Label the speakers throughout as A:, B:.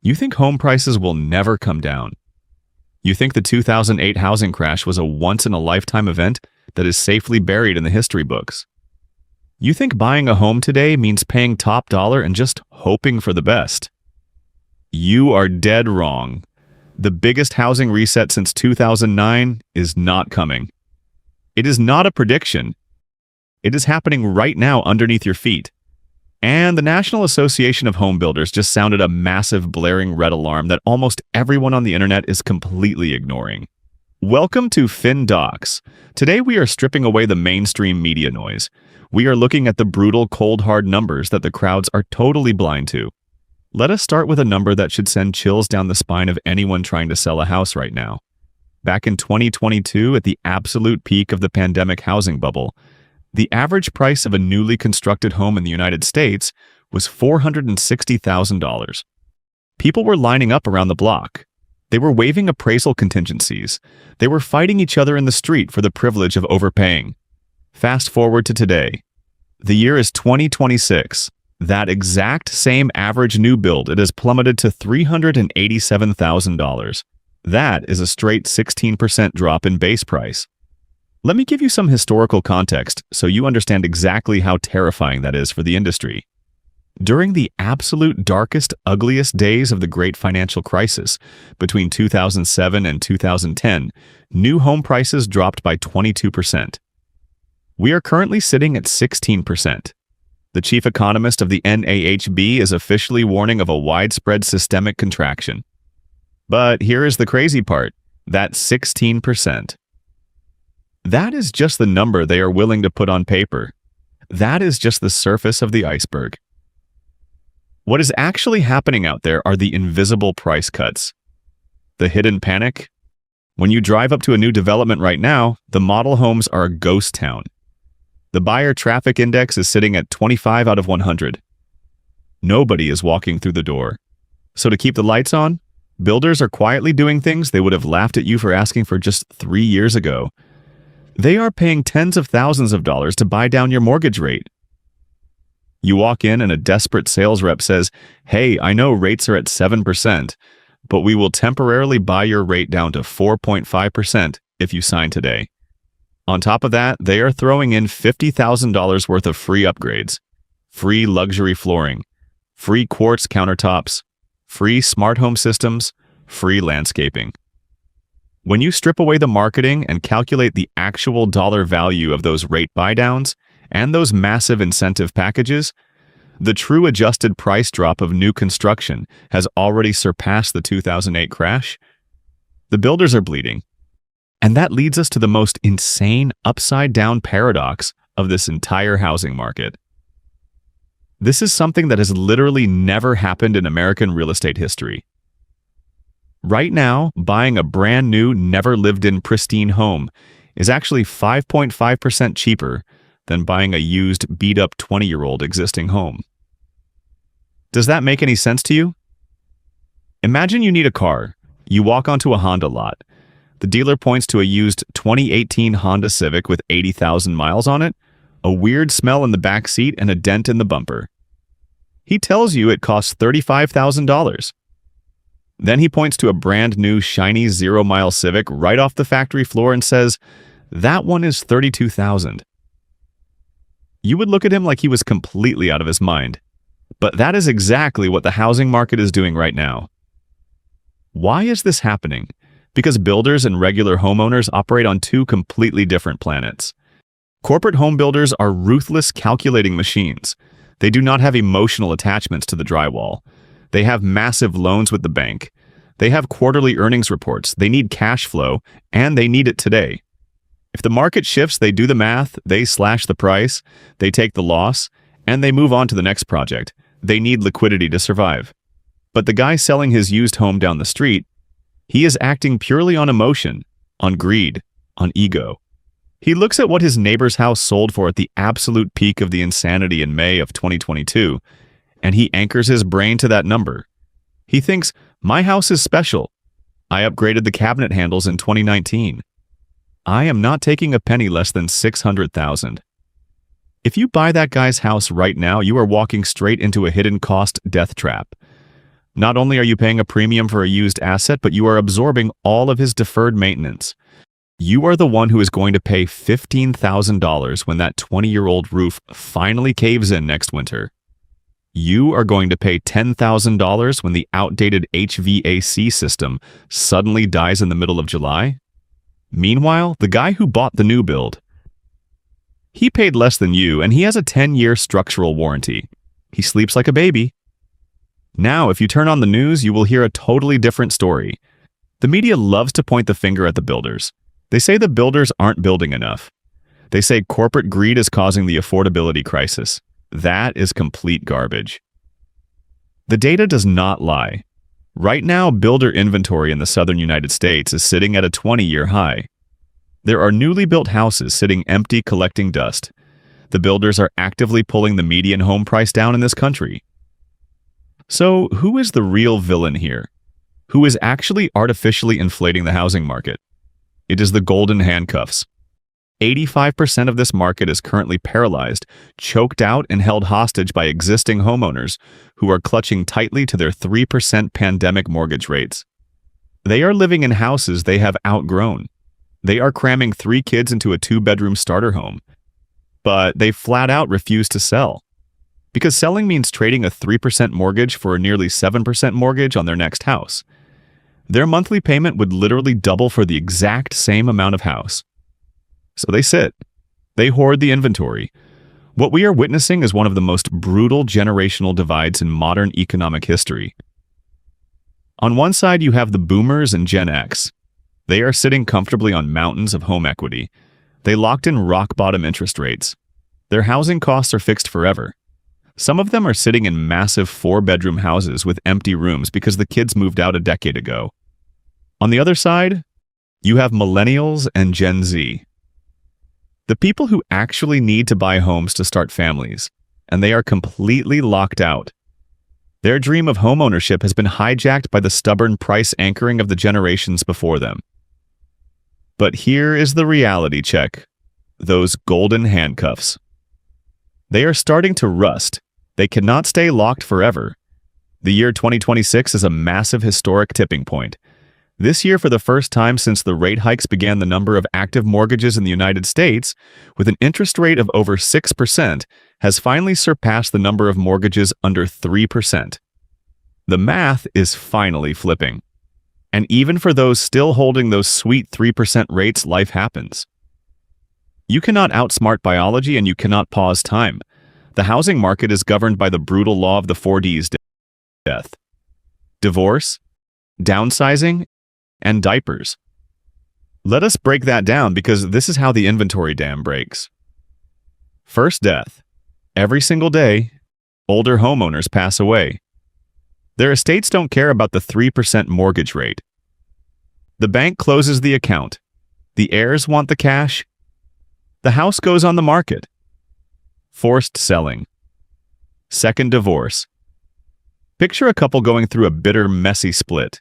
A: You think home prices will never come down. You think the 2008 housing crash was a once-in-a-lifetime event that is safely buried in the history books. You think buying a home today means paying top dollar and just hoping for the best. You are dead wrong. The biggest housing reset since 2009 is not coming. It is not a prediction. It is happening right now underneath your feet. And the National Association of Home Builders just sounded a massive blaring red alarm that almost everyone on the internet is completely ignoring. Welcome to FinDocs. Today we are stripping away the mainstream media noise. We are looking at the brutal, cold, hard numbers that the crowds are totally blind to. Let us start with a number that should send chills down the spine of anyone trying to sell a house right now. Back in 2022, at the absolute peak of the pandemic housing bubble, the average price of a newly constructed home in the United States was $460,000. People were lining up around the block. They were waiving appraisal contingencies. They were fighting each other in the street for the privilege of overpaying. Fast forward to today. The year is 2026. That exact same average new build, it has plummeted to $387,000. That is a straight 16% drop in base price. Let me give you some historical context so you understand exactly how terrifying that is for the industry. During the absolute darkest, ugliest days of the great financial crisis, between 2007 and 2010, new home prices dropped by 22%. We are currently sitting at 16%. The chief economist of the NAHB is officially warning of a widespread systemic contraction. But here is the crazy part, that's 16%. That is just the number they are willing to put on paper. That is just the surface of the iceberg. What is actually happening out there are the invisible price cuts. The hidden panic? When you drive up to a new development right now, the model homes are a ghost town. The buyer traffic index is sitting at 25 out of 100. Nobody is walking through the door. So to keep the lights on, builders are quietly doing things they would have laughed at you for asking for just 3 years ago. They are paying tens of thousands of dollars to buy down your mortgage rate. You walk in and a desperate sales rep says, "Hey, I know rates are at 7%, but we will temporarily buy your rate down to 4.5% if you sign today." On top of that, they are throwing in $50,000 worth of free upgrades, free luxury flooring, free quartz countertops, free smart home systems, free landscaping. When you strip away the marketing and calculate the actual dollar value of those rate buydowns and those massive incentive packages, the true adjusted price drop of new construction has already surpassed the 2008 crash. The builders are bleeding. And that leads us to the most insane upside-down paradox of this entire housing market. This is something that has literally never happened in American real estate history. Right now, buying a brand new, never-lived-in pristine home is actually 5.5% cheaper than buying a used, beat-up 20-year-old existing home. Does that make any sense to you? Imagine you need a car. You walk onto a Honda lot. The dealer points to a used 2018 Honda Civic with 80,000 miles on it, a weird smell in the back seat, and a dent in the bumper. He tells you it costs $35,000. Then he points to a brand new, shiny, zero-mile Civic right off the factory floor and says, "That one is $32,000. You would look at him like he was completely out of his mind. But that is exactly what the housing market is doing right now. Why is this happening? Because builders and regular homeowners operate on two completely different planets. Corporate home builders are ruthless calculating machines. They do not have emotional attachments to the drywall. They have massive loans with the bank. They have quarterly earnings reports. They need cash flow, and they need it today. If the market shifts, they do the math, they slash the price, they take the loss, and they move on to the next project. They need liquidity to survive. But the guy selling his used home down the street, he is acting purely on emotion, on greed, on ego. He looks at what his neighbor's house sold for at the absolute peak of the insanity in May of 2022, and he anchors his brain to that number. He thinks, my house is special. I upgraded the cabinet handles in 2019. I am not taking a penny less than $600,000. If you buy that guy's house right now, you are walking straight into a hidden cost death trap. Not only are you paying a premium for a used asset, but you are absorbing all of his deferred maintenance. You are the one who is going to pay $15,000 when that 20-year-old roof finally caves in next winter. You are going to pay $10,000 when the outdated HVAC system suddenly dies in the middle of July. Meanwhile, the guy who bought the new build, he paid less than you, and he has a 10-year structural warranty. He sleeps like a baby. Now, if you turn on the news, you will hear a totally different story. The media loves to point the finger at the builders. They say the builders aren't building enough. They say corporate greed is causing the affordability crisis. That is complete garbage. The data does not lie. Right now, builder inventory in the southern United States is sitting at a 20-year high. There are newly built houses sitting empty collecting dust. The builders are actively pulling the median home price down in this country. So, who is the real villain here? Who is actually artificially inflating the housing market? It is the golden handcuffs. 85% of this market is currently paralyzed, choked out, and held hostage by existing homeowners who are clutching tightly to their 3% pandemic mortgage rates. They are living in houses they have outgrown. They are cramming 3 kids into a 2-bedroom starter home. But they flat out refuse to sell. Because selling means trading a 3% mortgage for a nearly 7% mortgage on their next house. Their monthly payment would literally double for the exact same amount of house. So they sit. They hoard the inventory. What we are witnessing is one of the most brutal generational divides in modern economic history. On one side, you have the boomers and Gen X. They are sitting comfortably on mountains of home equity. They locked in rock-bottom interest rates. Their housing costs are fixed forever. Some of them are sitting in massive 4-bedroom houses with empty rooms because the kids moved out a decade ago. On the other side, you have millennials and Gen Z. The people who actually need to buy homes to start families, and they are completely locked out. Their dream of homeownership has been hijacked by the stubborn price anchoring of the generations before them. But here is the reality check. Those golden handcuffs. They are starting to rust. They cannot stay locked forever. The year 2026 is a massive historic tipping point. This year, for the first time since the rate hikes began, the number of active mortgages in the United States, with an interest rate of over 6%, has finally surpassed the number of mortgages under 3%. The math is finally flipping. And even for those still holding those sweet 3% rates, life happens. You cannot outsmart biology, and you cannot pause time. The housing market is governed by the brutal law of the 4Ds: death, divorce, downsizing, and diapers. Let us break that down, because this is how the inventory dam breaks. First, death. Every single day, older homeowners pass away. Their estates don't care about the 3% mortgage rate. The bank closes the account. The heirs want the cash. The house goes on the market. Forced selling. Second, divorce. Picture a couple going through a bitter, messy split.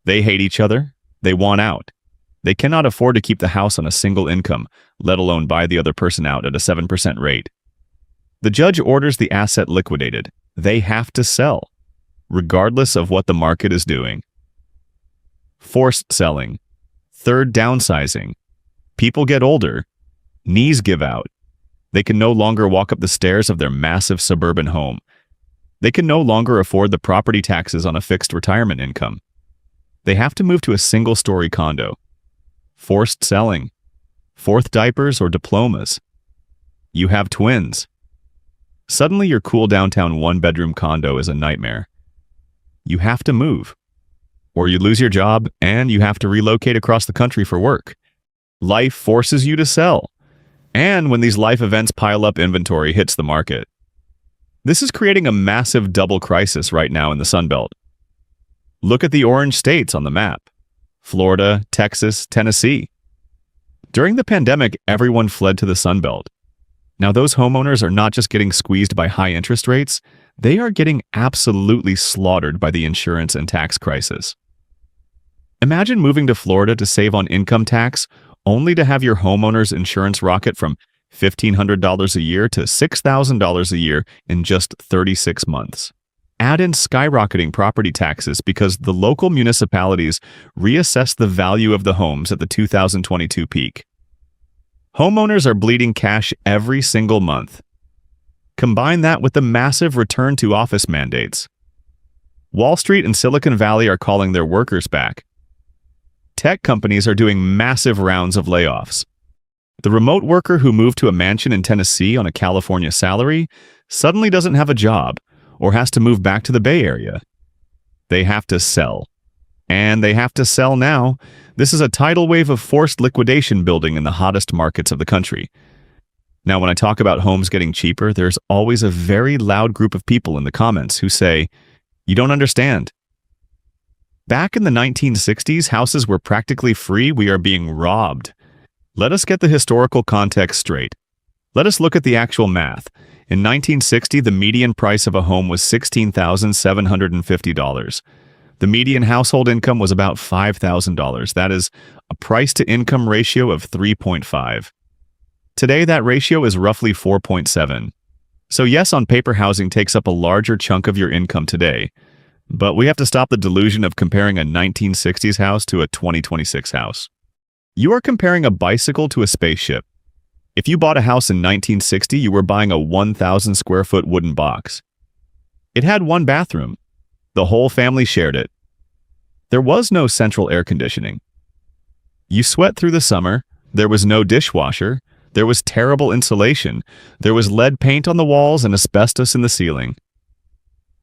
A: They hate each other. They want out. They cannot afford to keep the house on a single income, let alone buy the other person out at a 7% rate. The judge orders the asset liquidated. They have to sell, regardless of what the market is doing. Forced selling. Third, downsizing. People get older. Knees give out. They can no longer walk up the stairs of their massive suburban home. They can no longer afford the property taxes on a fixed retirement income. They have to move to a single-story condo. Forced selling. Fourth, diapers or diplomas. You have twins. Suddenly your cool downtown 1-bedroom condo is a nightmare. You have to move. Or you lose your job and you have to relocate across the country for work. Life forces you to sell. And when these life events pile up, inventory hits the market. This is creating a massive double crisis right now in the Sun Belt. Look at the orange states on the map: Florida, Texas, Tennessee. During the pandemic, everyone fled to the Sun Belt. Now, those homeowners are not just getting squeezed by high interest rates, they are getting absolutely slaughtered by the insurance and tax crisis. Imagine moving to Florida to save on income tax, only to have your homeowner's insurance rocket from $1,500 a year to $6,000 a year in just 36 months. Add in skyrocketing property taxes because the local municipalities reassess the value of the homes at the 2022 peak. Homeowners are bleeding cash every single month. Combine that with the massive return-to-office mandates. Wall Street and Silicon Valley are calling their workers back. Tech companies are doing massive rounds of layoffs. The remote worker who moved to a mansion in Tennessee on a California salary suddenly doesn't have a job or has to move back to the Bay Area. They have to sell. And they have to sell now. This is a tidal wave of forced liquidation building in the hottest markets of the country. Now, when I talk about homes getting cheaper, there's always a very loud group of people in the comments who say, "You don't understand. Back in the 1960s, houses were practically free. We are being robbed." Let us get the historical context straight. Let us look at the actual math. In 1960, the median price of a home was $16,750. The median household income was about $5,000. That is a price-to-income ratio of 3.5. Today, that ratio is roughly 4.7. So yes, on paper, housing takes up a larger chunk of your income today. But we have to stop the delusion of comparing a 1960s house to a 2026 house. You are comparing a bicycle to a spaceship. If you bought a house in 1960, you were buying a 1,000 square foot wooden box. It had one bathroom. The whole family shared it. There was no central air conditioning. You sweat through the summer. There was no dishwasher. There was terrible insulation. There was lead paint on the walls and asbestos in the ceiling.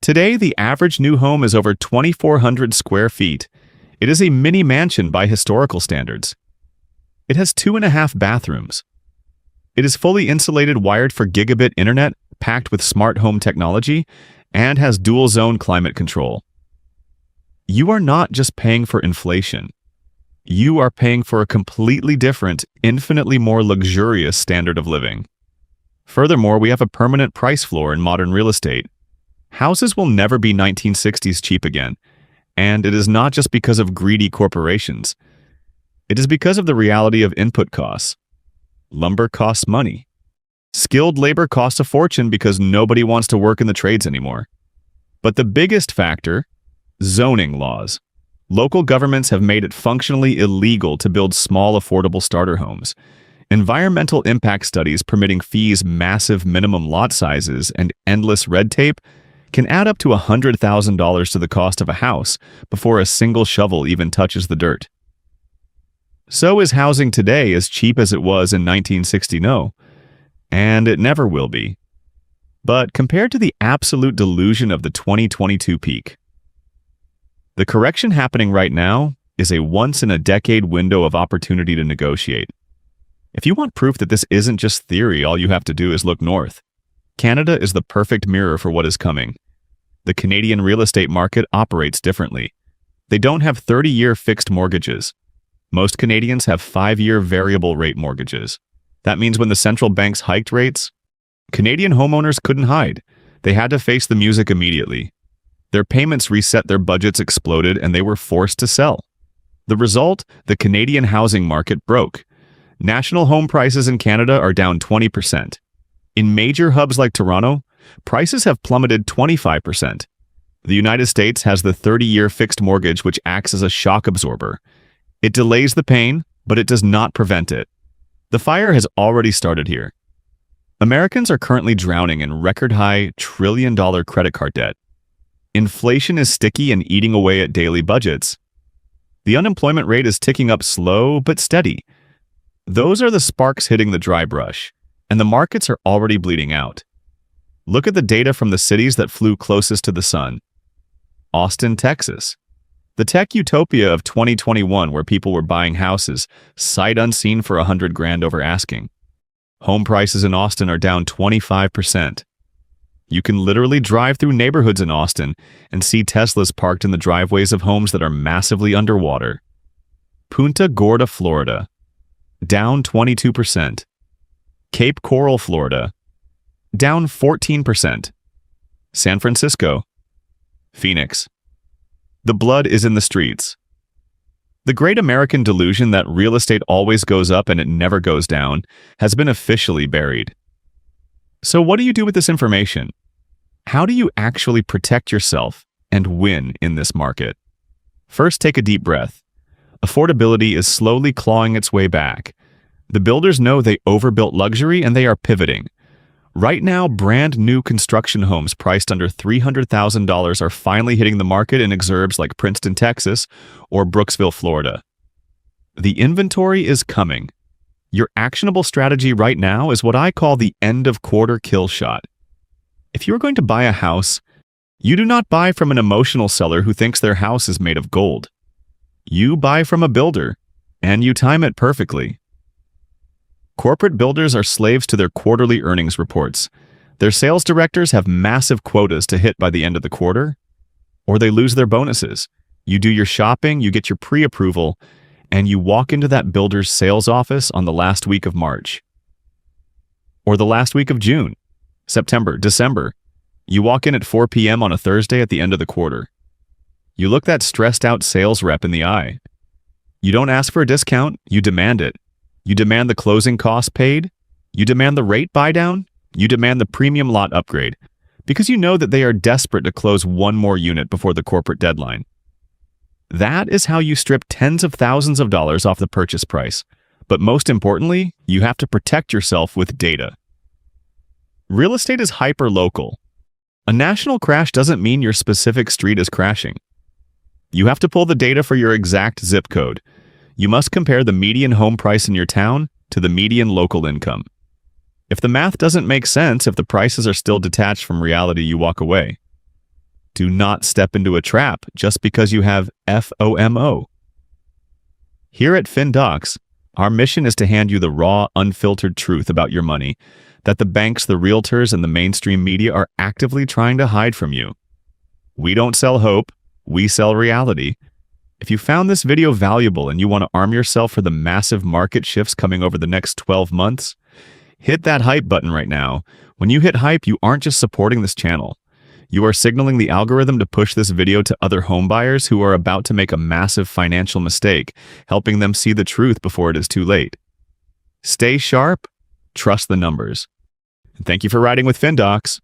A: Today, the average new home is over 2,400 square feet. It is a mini mansion by historical standards. It has 2.5 bathrooms. It is fully insulated, wired for gigabit internet, packed with smart home technology, and has dual-zone climate control. You are not just paying for inflation. You are paying for a completely different, infinitely more luxurious standard of living. Furthermore, we have a permanent price floor in modern real estate. Houses will never be 1960s cheap again, and it is not just because of greedy corporations. It is because of the reality of input costs. Lumber costs money. Skilled labor costs a fortune because nobody wants to work in the trades anymore. But the biggest factor, zoning laws. Local governments have made it functionally illegal to build small, affordable starter homes. Environmental impact studies permitting fees, massive minimum lot sizes, and endless red tape can add up to $100,000 to the cost of a house before a single shovel even touches the dirt. So is housing today as cheap as it was in 1960? No, and it never will be. But compared to the absolute delusion of the 2022 peak, the correction happening right now is a once-in-a-decade window of opportunity to negotiate. If you want proof that this isn't just theory, all you have to do is look north. Canada is the perfect mirror for what is coming. The Canadian real estate market operates differently. They don't have 30-year fixed mortgages. Most Canadians have 5-year variable rate mortgages. That means when the central banks hiked rates, Canadian homeowners couldn't hide. They had to face the music immediately. Their payments reset, their budgets exploded, and they were forced to sell. The result, the Canadian housing market broke. National home prices in Canada are down 20%. In major hubs like Toronto, prices have plummeted 25%. The United States has the 30-year fixed mortgage, which acts as a shock absorber. It delays the pain, but it does not prevent it. The fire has already started here. Americans are currently drowning in record-high trillion-dollar credit card debt. Inflation is sticky and eating away at daily budgets. The unemployment rate is ticking up slow but steady. Those are the sparks hitting the dry brush, and the markets are already bleeding out. Look at the data from the cities that flew closest to the sun. Austin, Texas. The tech utopia of 2021 where people were buying houses, sight unseen for $100,000 over asking. Home prices in Austin are down 25%. You can literally drive through neighborhoods in Austin and see Teslas parked in the driveways of homes that are massively underwater. Punta Gorda, Florida. Down 22%. Cape Coral, Florida. Down 14%. San Francisco. Phoenix. The blood is in the streets. The great American delusion that real estate always goes up and it never goes down has been officially buried. So what do you do with this information? How do you actually protect yourself and win in this market? First, take a deep breath. Affordability is slowly clawing its way back. The builders know they overbuilt luxury and they are pivoting. Right now, brand new construction homes priced under $300,000 are finally hitting the market in exurbs like Princeton, Texas, or Brooksville, Florida. The inventory is coming. Your actionable strategy right now is what I call the end-of-quarter kill shot. If you're going to buy a house, you do not buy from an emotional seller who thinks their house is made of gold. You buy from a builder, and you time it perfectly. Corporate builders are slaves to their quarterly earnings reports. Their sales directors have massive quotas to hit by the end of the quarter, or they lose their bonuses. You do your shopping, you get your pre-approval, and you walk into that builder's sales office on the last week of March. Or the last week of June, September, December. You walk in at 4 p.m. on a Thursday at the end of the quarter. You look that stressed-out sales rep in the eye. You don't ask for a discount, you demand it. You demand the closing costs paid. You demand the rate buy-down. You demand the premium lot upgrade, because you know that they are desperate to close one more unit before the corporate deadline. That is how you strip tens of thousands of dollars off the purchase price. But most importantly, you have to protect yourself with data. Real estate is hyper-local. A national crash doesn't mean your specific street is crashing. You have to pull the data for your exact zip code. You must compare the median home price in your town to the median local income. If the math doesn't make sense, if the prices are still detached from reality, you walk away. Do not step into a trap just because you have FOMO. Here at FinDocs, our mission is to hand you the raw, unfiltered truth about your money that the banks, the realtors, and the mainstream media are actively trying to hide from you. We don't sell hope, we sell reality. If you found this video valuable and you want to arm yourself for the massive market shifts coming over the next 12 months, hit that hype button right now. When you hit hype, you aren't just supporting this channel. You are signaling the algorithm to push this video to other homebuyers who are about to make a massive financial mistake, helping them see the truth before it is too late. Stay sharp, trust the numbers. And thank you for riding with FinDocs.